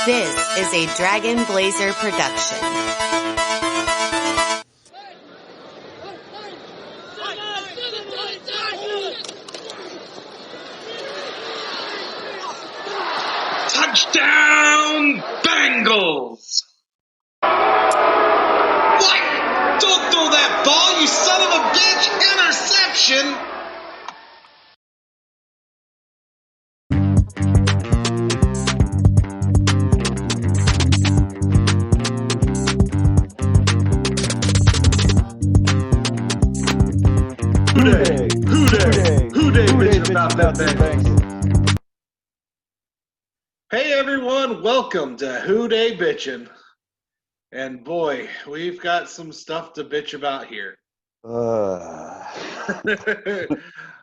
This is a Dragon Blazer production. Touchdown, Bengals! What? Don't throw that ball, you son of a bitch! Interception! Who Dey bitching about that Bengals? Hey everyone, welcome to Who Dey Bitching. And boy, we've got some stuff to bitch about here.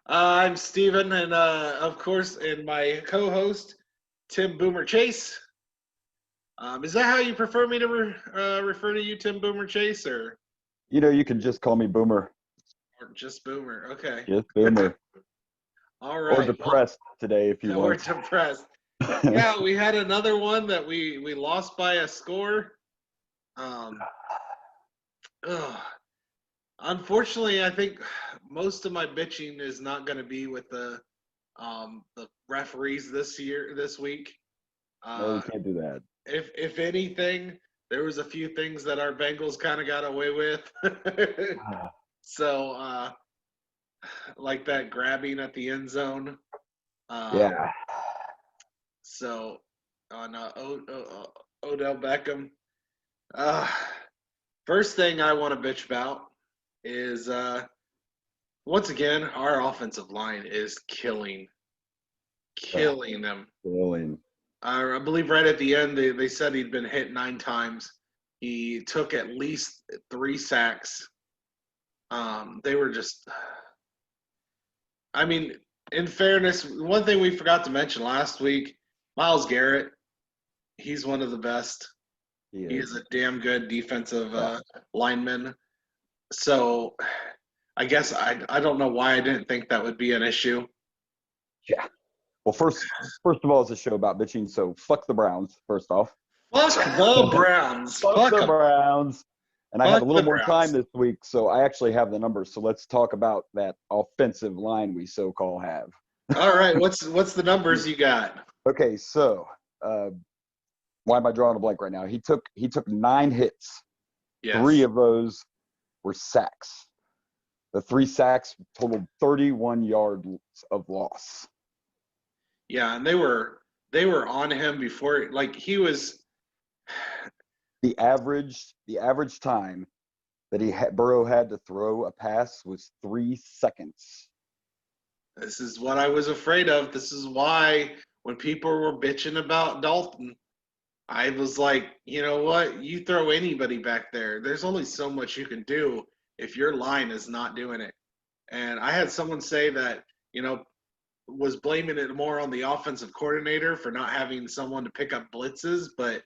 I'm Steven, and of course, and my co-host, Tim Boomer Chase. Is that how you prefer me to refer to you, Tim Boomer Chase, or? You can just call me Boomer. Or just Boomer, okay. Just Boomer. All right. Or depressed today, if you want. Or depressed. Yeah, we had another one that we lost by a score. Unfortunately, I think most of my bitching is not going to be with the referees this week. No, you can't do that. If anything, there was a few things that our Bengals kind of got away with. So, like that grabbing at the end zone. Yeah. So, on Odell Beckham. First thing I want to bitch about is, once again, our offensive line is killing them. Killing. I believe right at the end, they said he'd been hit 9 times. He took at least 3 sacks. They were just, I mean, in fairness, one thing we forgot to mention last week, Myles Garrett, he's one of the best. He is a damn good defensive lineman. So I guess I don't know why I didn't think that would be an issue. Yeah. Well, first of all, it's a show about bitching, so fuck the Browns, first off. Fuck the Browns. Fuck the Browns. And I have a little more Browns. time this week, so I actually have the numbers. So let's talk about that offensive line we so-called have. All right, what's the numbers you got? Okay, so why am I drawing a blank right now? He took 9 hits. Yes. 3 of those were sacks. The 3 sacks totaled 31 yards of loss. Yeah, and they were on him before, like he was. The average time that Burrow had to throw a pass was 3 seconds. This is what I was afraid of. This is why when people were bitching about Dalton, I was like, you know what? You throw anybody back there. There's only so much you can do if your line is not doing it. And I had someone say that, was blaming it more on the offensive coordinator for not having someone to pick up blitzes, but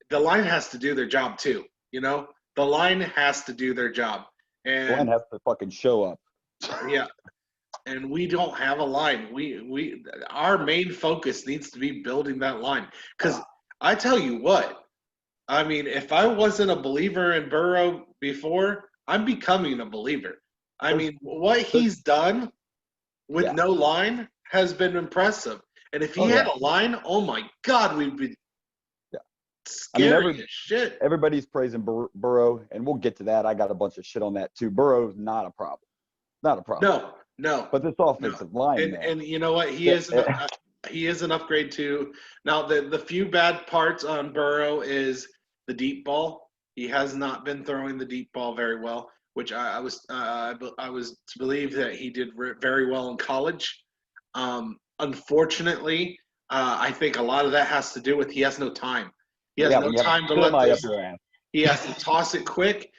the line has to do their job too. The line has to do their job. And the line has to fucking show up. Yeah. And we don't have a line. Our main focus needs to be building that line. Because I tell you what, I mean, if I wasn't a believer in Burrow before, I'm becoming a believer. I mean, what he's done with no line has been impressive. And if he had a line, oh my God, we'd be scary as shit. Everybody's praising Burrow, and we'll get to that. I got a bunch of shit on that too. Burrow's not a problem. Not a problem. No. But this offensive line, and you know what? He is an upgrade too. Now the few bad parts on Burrow is the deep ball. He has not been throwing the deep ball very well, which I was to believe that he did very well in college. Unfortunately, I think a lot of that has to do with he has no time. He has no time to let this. He has to toss it quick.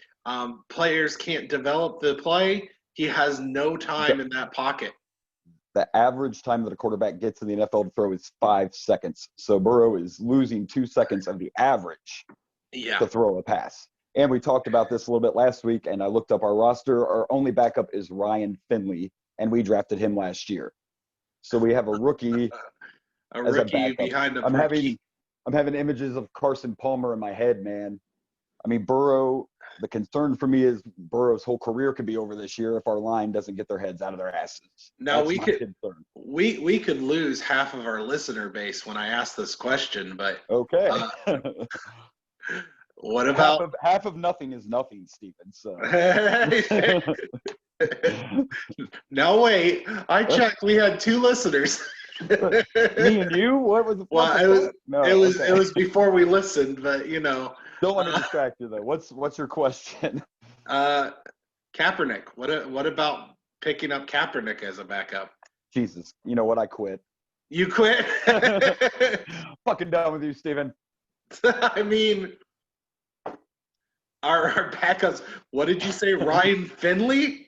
Players can't develop the play. He has no time in that pocket. The average time that a quarterback gets in the NFL to throw is 5 seconds. So Burrow is losing 2 seconds of the average to throw a pass. And we talked about this a little bit last week, and I looked up our roster. Our only backup is Ryan Finley, and we drafted him last year. So we have a rookie a rookie behind a rookie. I'm having images of Carson Palmer in my head, man. I mean, Burrow, the concern for me is Burrow's whole career could be over this year if our line doesn't get their heads out of their asses. Now That's my concern. We could lose half of our listener base when I ask this question, but okay. What about half of nothing is nothing, Stephen? So no, wait. I checked. We had 2 listeners. Me and you? What was the? Well, it was before we listened, but Don't want to distract you though. What's your question? Kaepernick. What about picking up Kaepernick as a backup? Jesus, you know what? I quit. You quit? Fucking done with you, Steven. I mean, our backups. What did you say, Ryan Finley?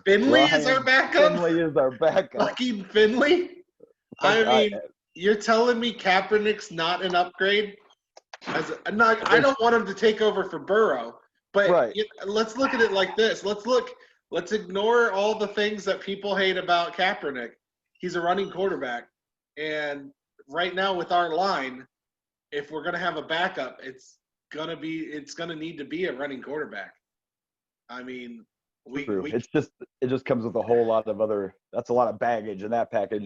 Finley is our backup. Finley is our backup. Fucking Finley. I mean, you're telling me Kaepernick's not an upgrade? I don't want him to take over for Burrow, but right. Let's look at it like this. Let's ignore all the things that people hate about Kaepernick. He's a running quarterback, and right now with our line, if we're gonna have a backup, it's gonna need to be a running quarterback. I mean, it just comes with a whole lot of other. That's a lot of baggage in that package,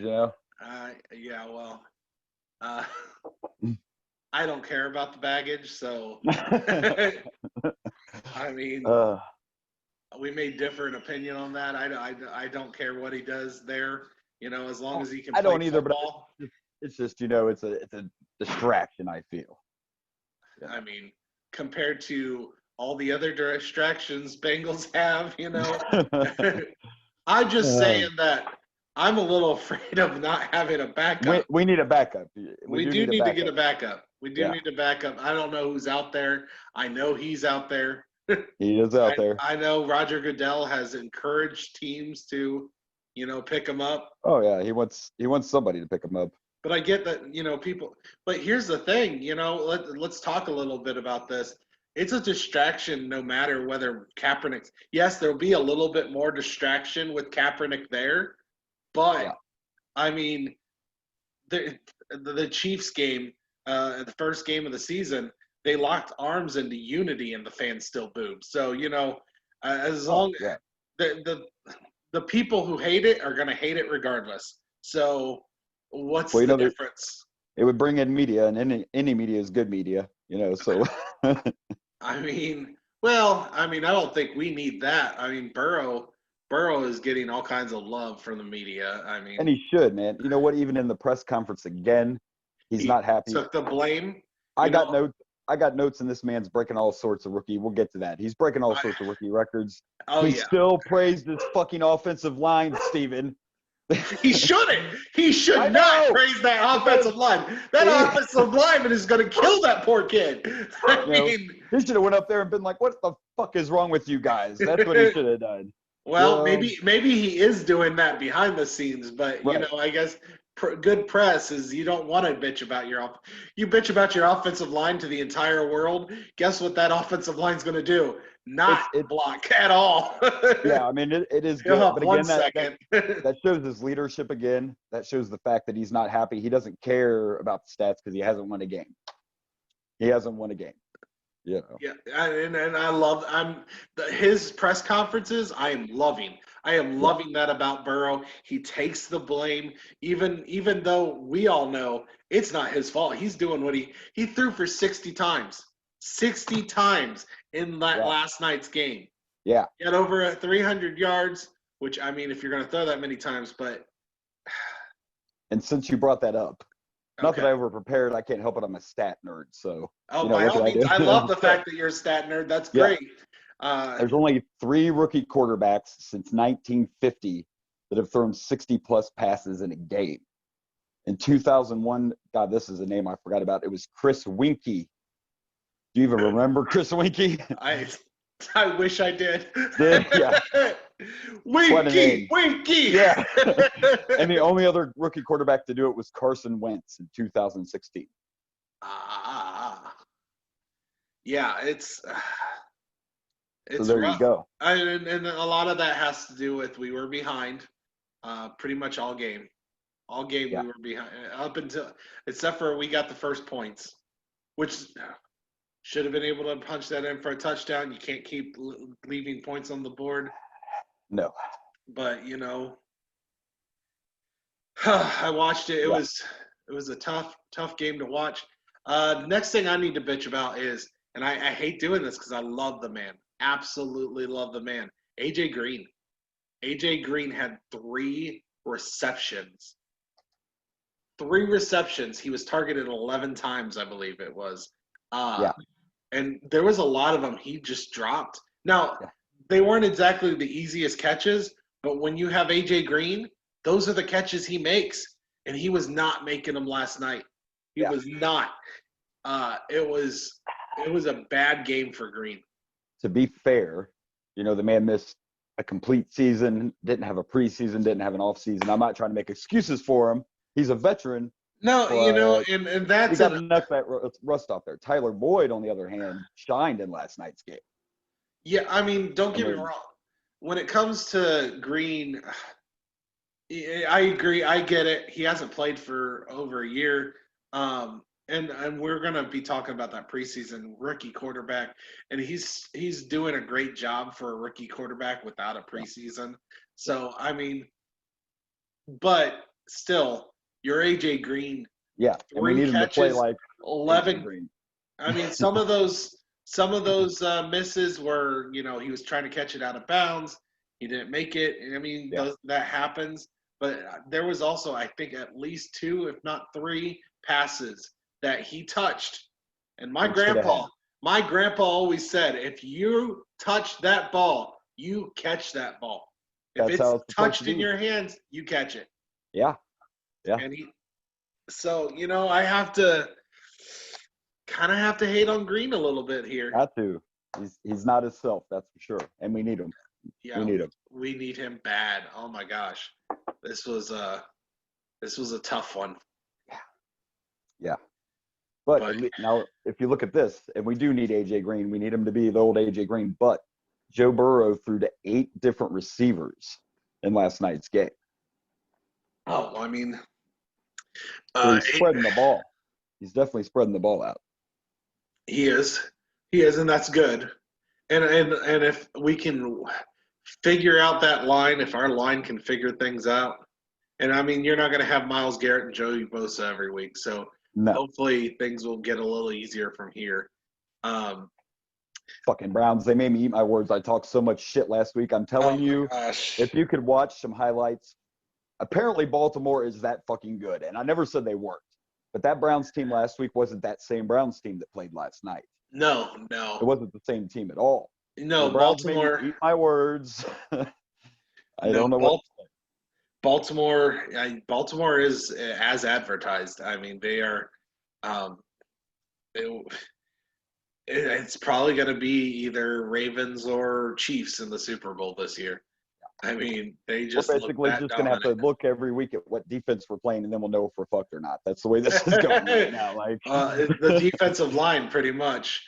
Yeah, well, I don't care about the baggage, so I mean, we may differ in opinion on that. I don't care what he does there, as long as he can. I don't either, football. But it's just it's a distraction. I feel. Yeah. I mean, compared to all the other distractions Bengals have, I'm just saying that. I'm a little afraid of not having a backup. We need a backup. We do need to get a backup. We do need a backup. I don't know who's out there. I know he's out there. He is out there. I know Roger Goodell has encouraged teams to, pick him up. Oh yeah, he wants somebody to pick him up. But I get that, people. But here's the thing, let's talk a little bit about this. It's a distraction no matter whether Kaepernick's. Yes, there'll be a little bit more distraction with Kaepernick there. But, I mean, the Chiefs game, the first game of the season, they locked arms into unity and the fans still booed. So, as long as the people who hate it are going to hate it regardless. So what's the difference? It would bring in media, and any media is good media, so. I mean, I don't think we need that. I mean, Burrow is getting all kinds of love from the media. I mean, and he should, man. You know what? Even in the press conference again, he's not happy. Took the blame. I got notes, and this man's breaking all sorts of rookie. We'll get to that. He's breaking all sorts of rookie records. He still praised his fucking offensive line, Steven. He shouldn't. He should not praise that offensive line. That offensive lineman is going to kill that poor kid. I mean, he should have went up there and been like, "What the fuck is wrong with you guys?" That's what he should have done. Well, maybe he is doing that behind the scenes, but I guess good press is you don't want to bitch about you bitch about your offensive line to the entire world. Guess what that offensive line's going to do? Not block at all. Yeah, I mean it is good, but again that shows his leadership again. That shows the fact that he's not happy. He doesn't care about the stats because he hasn't won a game. Yeah, and I love his press conferences. I am loving that about Burrow. He takes the blame, even though we all know it's not his fault. He's doing what he threw for 60 times in that last night's game. Yeah, he had over 300 yards, which I mean, if you're going to throw that many times, but. And since you brought that up. Not that I ever prepared. I can't help it. I'm a stat nerd. So. By all means, I love the fact that you're a stat nerd. That's great. There's only 3 rookie quarterbacks since 1950 that have thrown 60-plus passes in a game. In 2001, God, this is a name I forgot about. It was Chris Winkie. Do you even remember Chris Winkie? I wish I did. Yeah. Winkie. Yeah. And the only other rookie quarterback to do it was Carson Wentz in 2016. Yeah, it's so there rough. You go. And a lot of that has to do with we were behind pretty much all game. We were behind up until except for we got the first points. which should have been able to punch that in for a touchdown. You can't keep leaving points on the board. No. But, I watched it. It was a tough game to watch. Next thing I need to bitch about is, and I hate doing this because I love the man. Absolutely love the man. AJ Green. AJ Green had 3 receptions. 3 receptions. He was targeted 11 times, I believe it was. And there was a lot of them he just dropped. Now, they weren't exactly the easiest catches, but when you have AJ Green, those are the catches he makes. And he was not making them last night. He was not. It was a bad game for Green. To be fair, the man missed a complete season, didn't have a preseason, didn't have an off season. I'm not trying to make excuses for him. He's a veteran. No, and that's he got to knock that rust off there. Tyler Boyd, on the other hand, shined in last night's game. Yeah, I mean, don't get me wrong. When it comes to Green, I agree. I get it. He hasn't played for over a year. And we're going to be talking about that preseason rookie quarterback. And he's doing a great job for a rookie quarterback without a preseason. So, I mean, but still, you're AJ Green. Yeah, and we need him to play like 11 Green. I mean, some of those misses were, he was trying to catch it out of bounds. He didn't make it. I mean, that happens. But there was also, I think, at least 2, if not 3, passes that he touched. And my grandpa always said, if you touch that ball, you catch that ball. If it's touched in your hands, you catch it. Yeah. Yeah. And I have to hate on Green a little bit here. Got to. He's not himself, that's for sure. And we need him. Yeah, we need him bad. Oh my gosh. This was a tough one. Yeah. But now, if you look at this, and we do need AJ Green, we need him to be the old AJ Green. But Joe Burrow threw to 8 different receivers in last night's game. Oh, I mean, so he's spreading the ball. He's definitely spreading the ball out. He is, and that's good. And if we can figure out that line, if our line can figure things out, and I mean, you're not going to have Myles Garrett and Joey Bosa every week, so hopefully things will get a little easier from here. Fucking Browns, they made me eat my words. I talked so much shit last week. I'm telling you, if you could watch some highlights, apparently Baltimore is that fucking good, and I never said they weren't. But that Browns team last week wasn't that same Browns team that played last night. No. It wasn't the same team at all. No, Baltimore. Eat my words. I don't know what. Baltimore is as advertised. I mean, they are. It's probably going to be either Ravens or Chiefs in the Super Bowl this year. I mean, we're basically just going to have to look every week at what defense we're playing, and then we'll know if we're fucked or not. That's the way this is going right now. Like the defensive line, pretty much.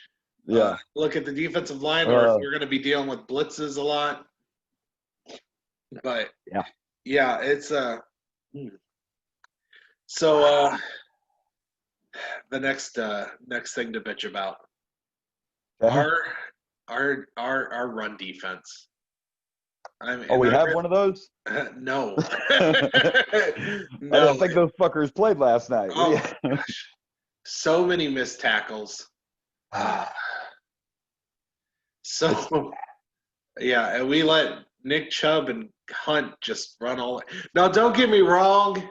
Yeah. Look at the defensive line, or if you're going to be dealing with blitzes a lot. But it's So the next thing to bitch about our run defense. I mean, we have one of those? No. I don't think those fuckers played last night. Oh, gosh. So many missed tackles. And we let Nick Chubb and Hunt just run all. Now, don't get me wrong.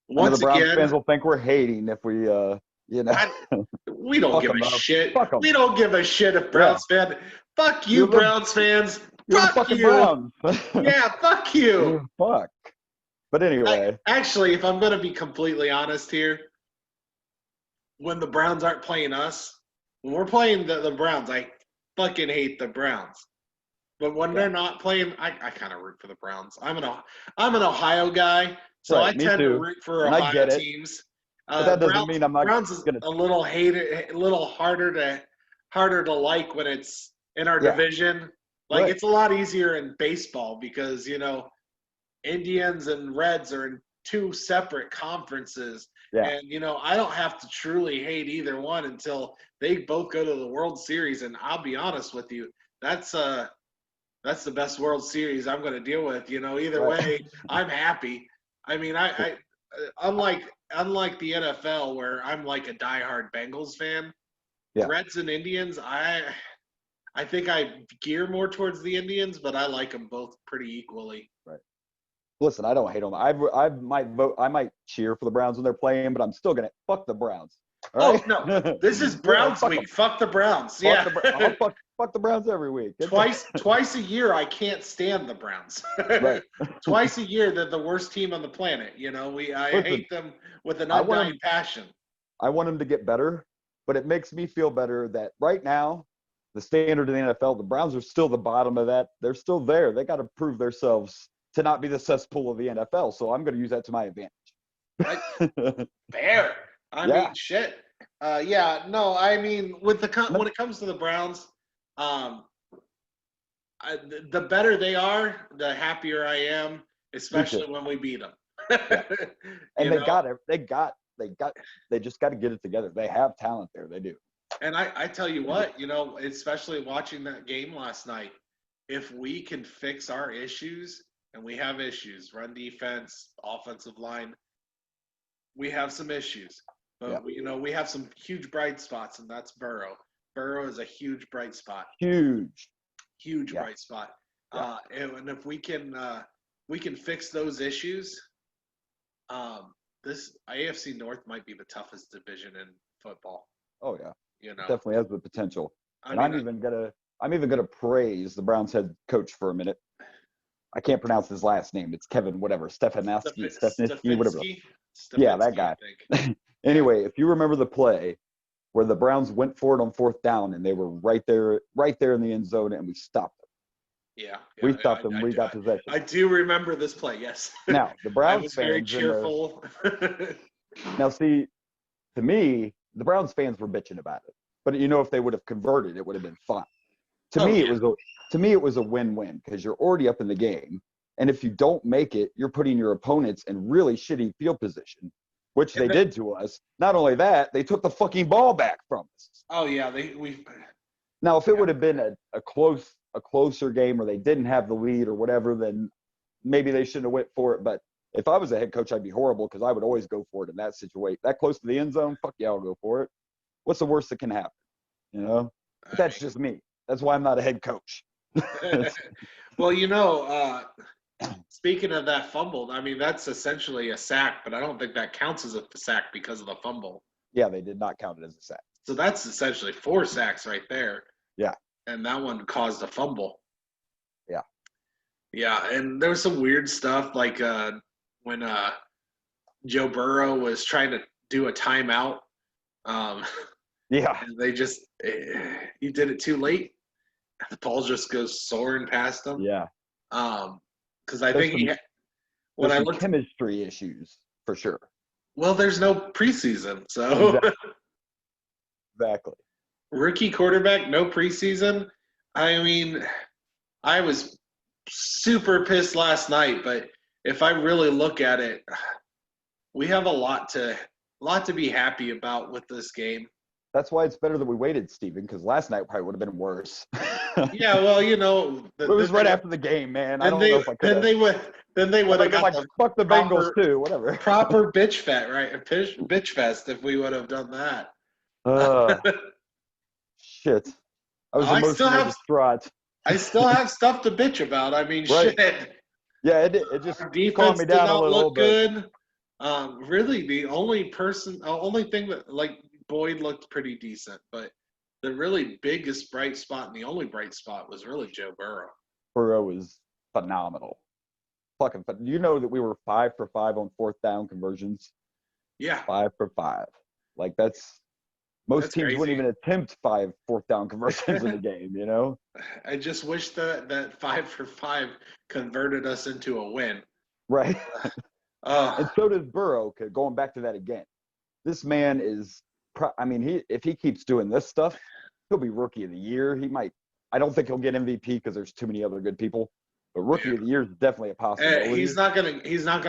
Once the Browns fans will think we're hating if we, we don't give a shit. We don't give a shit if Browns fans. Fuck you, Browns fans. Fuck you. Browns. Yeah, fuck you. Fuck. But anyway. Actually, if I'm going to be completely honest here, when the Browns aren't playing us, when we're playing the Browns, I fucking hate the Browns. But when they're not playing, I kind of root for the Browns. I'm an Ohio guy, so I tend to root for Ohio teams. But that doesn't mean I'm not. Browns is a little harder to like when it's in our division. Like it's a lot easier in baseball because Indians and Reds are in two separate conferences. Yeah. And, you know, I don't have to truly hate either one until they both go to the World Series. And I'll be honest with you, that's the best World Series I'm going to deal with. You know, either way, I'm happy. I mean, I unlike the NFL where I'm like a diehard Bengals fan, Reds and Indians, I think I gear more towards the Indians, but I like them both pretty equally. Right. Listen, I don't hate them. I might vote. I might cheer for the Browns when they're playing, but I'm still gonna fuck the Browns. All right? Oh no, this is Browns week. Fuck the Browns. I'll fuck the Browns every week. Twice a year, I can't stand the Browns. Right. Twice a year, they're the worst team on the planet. You know, I hate them with an undying passion. I want them to get better, but it makes me feel better that right now, the standard in the NFL, the Browns are still the bottom of that. They're still there. They got to prove themselves to not be the cesspool of the NFL. So I'm going to use that to my advantage. Fair. I mean, shit. No, I mean, when it comes to the Browns, the better they are, the happier I am, especially when we beat them. And they just got to get it together. They have talent there. They do. And I tell you what, you know, especially watching that game last night, if we can fix our issues, and we have issues, run defense, offensive line, we have some issues. But, we have some huge bright spots, and that's Burrow. Burrow is a huge bright spot. Huge bright spot. And if we can fix those issues, this AFC North might be the toughest division in football. Oh yeah, you know, definitely has the potential. I'm even gonna praise the Browns head coach for a minute. I can't pronounce his last name. It's Kevin whatever, Stefanski, whatever. Yeah, that guy. Anyway, if you remember the play where the Browns went for it on fourth down and they were right there in the end zone and we stopped them. Yeah, we stopped them. We got possession. I do remember this play. Yes. Now the Browns I was very cheerful. Now, see, to me, the Browns fans were bitching about it, but if they would have converted, it would have been fine. To me, it was a win-win because you're already up in the game, and if you don't make it, you're putting your opponents in really shitty field position, which they did to us. Not only that, they took the fucking ball back from us. Oh yeah, Now, if it would have been a closer game where they didn't have the lead or whatever, then maybe they shouldn't have went for it. But if I was a head coach, I'd be horrible because I would always go for it in that situation. That close to the end zone, fuck yeah, I'll go for it. What's the worst that can happen? But that's just me. That's why I'm not a head coach. Well, speaking of that fumble, I mean, that's essentially a sack, but I don't think that counts as a sack because of the fumble. Yeah, they did not count it as a sack. So that's essentially 4 sacks right there. Yeah. And that one caused a fumble. Yeah. Yeah, and there was some weird stuff like when Joe Burrow was trying to do a timeout. Yeah. They just he did it too late. The ball just goes soaring past him. Yeah. Because I think when I looked chemistry issues for sure. Well, there's no preseason, so exactly. Rookie quarterback, no preseason. I mean, I was super pissed last night, but if I really look at it, we have a lot to be happy about with this game. That's why it's better that we waited, Steven, because last night probably would have been worse. Yeah, well, it was right after the game, man. I don't know if I could. Then they would have got like, fuck the Bengals too, whatever. Proper bitch fest, right? Bitch fest if we would have done that. Shit. I was emotionally distraught. I still have stuff to bitch about. I mean, right. Shit. Yeah, it just calmed me down a little bit. Good. Really, the only thing that Boyd looked pretty decent, but the really biggest bright spot and the only bright spot was really Joe Burrow. Burrow was phenomenal. Fucking fun. You know that we were 5 for 5 on fourth down conversions? Yeah. 5 for 5. Like most teams wouldn't even attempt 5 fourth down conversions in a game, I just wish that 5 for 5 converted us into a win. Right. And so does Burrow, going back to that again. This man is if he keeps doing this stuff, he'll be rookie of the year. He might. I don't think he'll get MVP because there's too many other good people. But rookie of the year is definitely a possibility. He's not gonna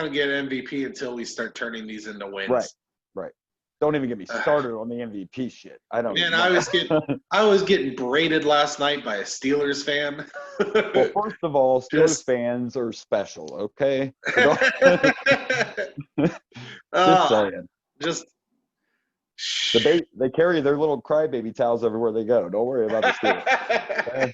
get MVP until we start turning these into wins. Right. Don't even get me started on the MVP shit. I don't. Man, I was getting braided last night by a Steelers fan. Well, first of all, Steelers fans are special, okay? So just saying. They carry their little crybaby towels everywhere they go. Don't worry about the Steelers. Okay?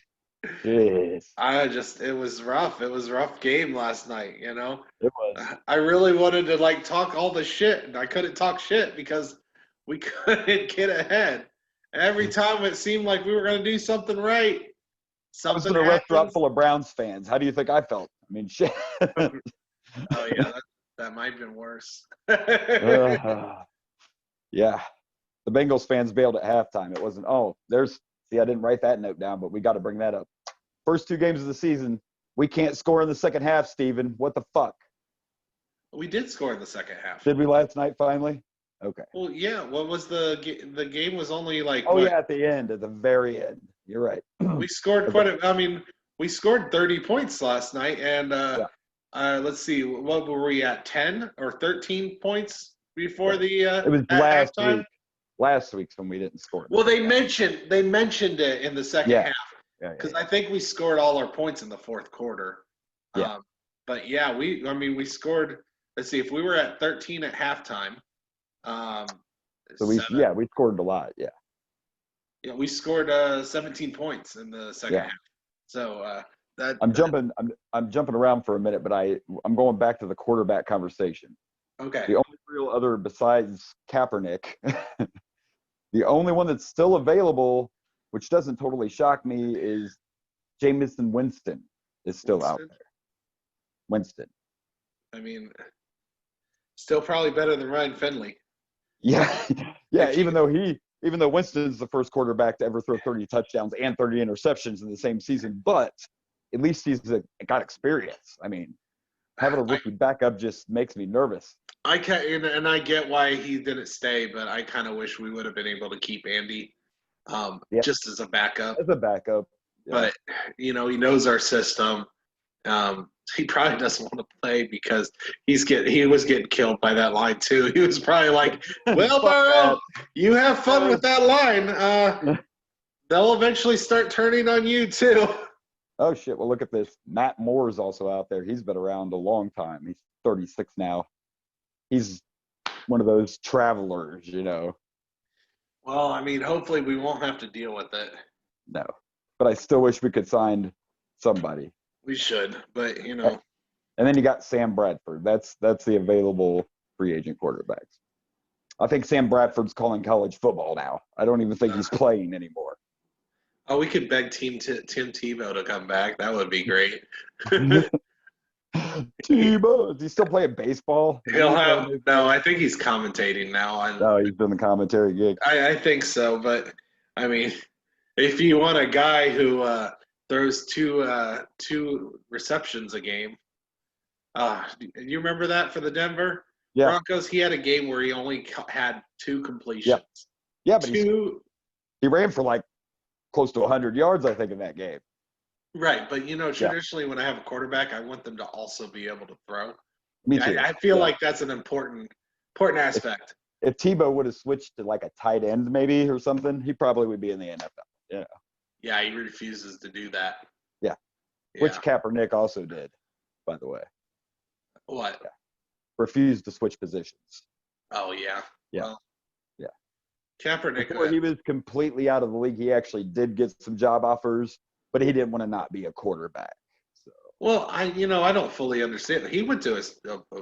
Jeez. It was rough. It was a rough game last night, you know? It was. I really wanted to, talk all the shit, and I couldn't talk shit because we couldn't get ahead. Every time it seemed like we were going to do something right, I was in a restaurant full of Browns fans. How do you think I felt? I mean, shit. Oh, yeah, that might have been worse. Yeah. The Bengals fans bailed at halftime. It wasn't, I didn't write that note down, but we got to bring that up. First 2 games of the season, we can't score in the second half, Steven. What the fuck? We did score in the second half. Did we last night finally? Okay. Well, yeah. What was the game was only at the end, at the very end. You're right. We scored we scored 30 points last night, and let's see, what were we at, 10 or 13 points before the it was last halftime? Week. Last week's when we didn't score. Well, they mentioned it in the second half because I think we scored all our points in the fourth quarter. Yeah. But yeah, we scored. Let's see, if we were at 13 at halftime. So we scored a lot. Yeah. Yeah, we scored 17 points in the second half. So I'm jumping around for a minute, but I'm going back to the quarterback conversation. Okay. The only real other besides Kaepernick, the only one that's still available, which doesn't totally shock me, is Jameis Winston is still out there. Winston. I mean, still probably better than Ryan Finley. Yeah. Even though Winston's the first quarterback to ever throw 30 touchdowns and 30 interceptions in the same season, but at least he's got experience. I mean, having a rookie backup just makes me nervous. I get why he didn't stay, but I kind of wish we would have been able to keep Andy just as a backup. As a backup. Yeah. But, he knows our system. He probably doesn't want to play because he was getting killed by that line too. He was probably like, well, Burrow, you have fun with that line. They'll eventually start turning on you too. Oh, shit. Well, look at this. Matt Moore's also out there. He's been around a long time. He's 36 now. He's one of those travelers, Well, I mean, hopefully we won't have to deal with it. No. But I still wish we could sign somebody. We should, but, And then you got Sam Bradford. That's the available free agent quarterbacks. I think Sam Bradford's calling college football now. I don't even think he's playing anymore. Oh, we could beg Tim Tebow to come back. That would be great. Tebow, is he still playing baseball? No, I think he's commentating now. He's doing the commentary gig. I think so, but I mean, if you want a guy who throws two receptions a game, you remember that for the Denver Broncos? He had a game where he only had 2 completions. Yeah, but he ran for close to 100 yards, I think, in that game. Right, but traditionally when I have a quarterback, I want them to also be able to throw. Me too. I feel like that's an important aspect. If Tebow would have switched to a tight end maybe or something, he probably would be in the NFL. Yeah, he refuses to do that. Yeah. Which Kaepernick also did, by the way. What? Yeah. Refused to switch positions. Oh, yeah. Yeah. Well, yeah. Kaepernick. Before he was completely out of the league, he actually did get some job offers, but he didn't want to not be a quarterback. So. Well, I don't fully understand. He went to a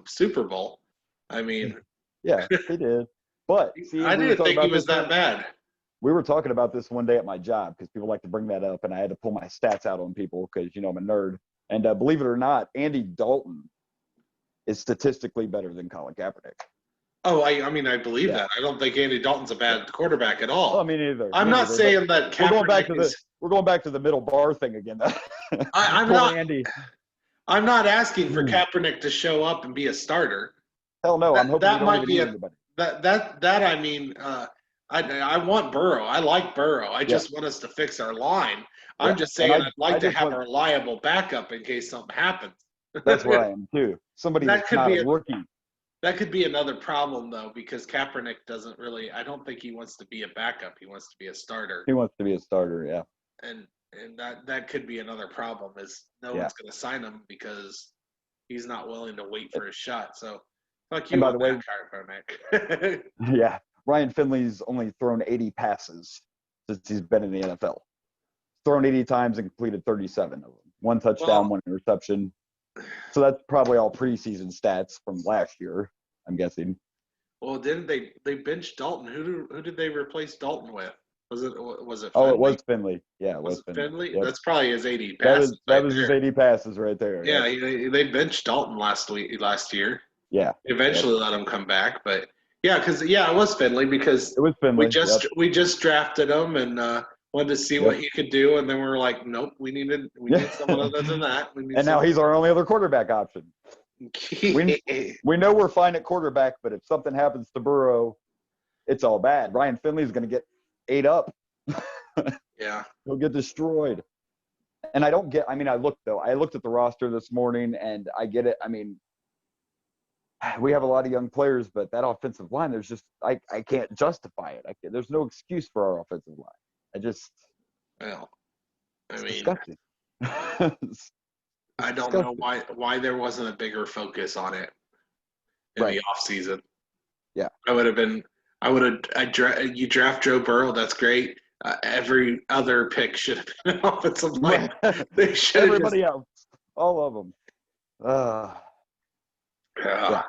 Super Bowl. I mean. Yeah, he did. But I didn't think he was that bad. We were talking about this one day at my job because people like to bring that up, and I had to pull my stats out on people because, I'm a nerd. And believe it or not, Andy Dalton is statistically better than Colin Kaepernick. Oh, I believe that. I don't think Andy Dalton's a bad quarterback at all. Well, me neither. I'm not saying that Kaepernick we're going back to the middle bar thing again. I'm not asking for Kaepernick to show up and be a starter. Hell no, I'm hoping that might be anybody. I want Burrow. I like Burrow. I just want us to fix our line. I'm just saying I'd like to have a reliable backup in case something happens. That's where I am too. Somebody that's not a rookie. That could be another problem though, because Kaepernick doesn't really. I don't think he wants to be a backup. He wants to be a starter. He wants to be a starter, yeah. And that could be another problem is no one's going to sign him because he's not willing to wait for his shot. So fuck you. And by the way, Kaepernick. Yeah, Ryan Finley's only thrown 80 passes since he's been in the NFL. Thrown 80 times and completed 37 of them. 1 touchdown, 1 interception. So that's probably all preseason stats from last year, I'm guessing. Well, didn't they bench Dalton? Who did they replace Dalton with? Was it Finley? Oh, it was Finley. Yeah, it was Finley. Yep. That's probably his 80 passes. That was his 80 passes right there. Yeah, they benched Dalton last year. Yeah. Eventually let him come back, but yeah, it was Finley because it was Finley. We just drafted him and wanted to see what he could do, and then we were like, nope, we need someone other than that. And now he's our only other quarterback option. we know we're fine at quarterback, but if something happens to Burrow, it's all bad. Ryan Finley's going to get ate up. Yeah. He'll get destroyed. And I looked at the roster this morning, and I get it. I mean, we have a lot of young players, but that offensive line, there's just I can't justify it. There's no excuse for our offensive line. Disgusting. I don't know why there wasn't a bigger focus on it in the offseason. Yeah. You draft Joe Burrow, that's great. Every other pick should have been an offensive line. Everybody else, all of them. Yeah.